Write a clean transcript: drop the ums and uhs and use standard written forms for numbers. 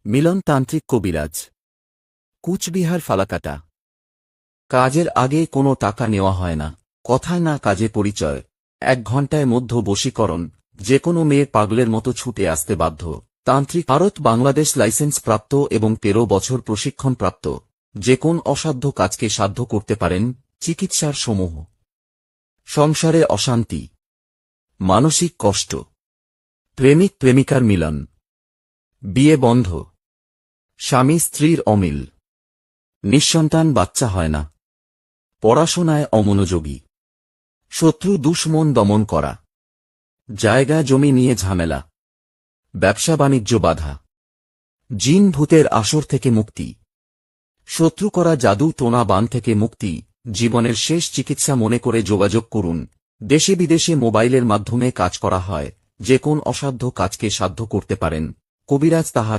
মিলনতান্ত্রিক কবিরাজ। কুচবিহার ফালাকাটা। কাজের আগে কোনো টাকা নেওয়া হয় না, কথায় না কাজে পরিচয়। 1 ঘণ্টায় মধ্য বশীকরণ, যে কোনো মেয়ে পাগলের মতো ছুটে আসতে বাধ্য। তান্ত্রিক ভারত বাংলাদেশ লাইসেন্স প্রাপ্ত এবং 13 বছর প্রশিক্ষণ প্রাপ্ত। যে কোন অসাধ্য কাজকে সাধ্য করতে পারেন। চিকিৎসার সমূহ: সংসারে অশান্তি, মানসিক কষ্ট, প্রেমিক প্রেমিকার মিলন, বিয়ে বন্ধ, স্বামী স্ত্রীর অমিল, নিঃসন্তান বাচ্চা হয় না, পড়াশোনায় অমনোযোগী, শত্রু দুশ্মন দমন করা, জায়গা জমি নিয়ে ঝামেলা, ব্যবসা বাণিজ্য বাধা, জিন ভূতের আসর থেকে মুক্তি, শত্রু করা জাদু টোনা বান থেকে মুক্তি। জীবনের শেষ চিকিৎসা মনে করে যোগাযোগ করুন। দেশে বিদেশে মোবাইলের মাধ্যমে কাজ করা হয়। যে কোন অসাধ্য কাজকে সাধ্য করতে পারেন। কবিরাজ তাহার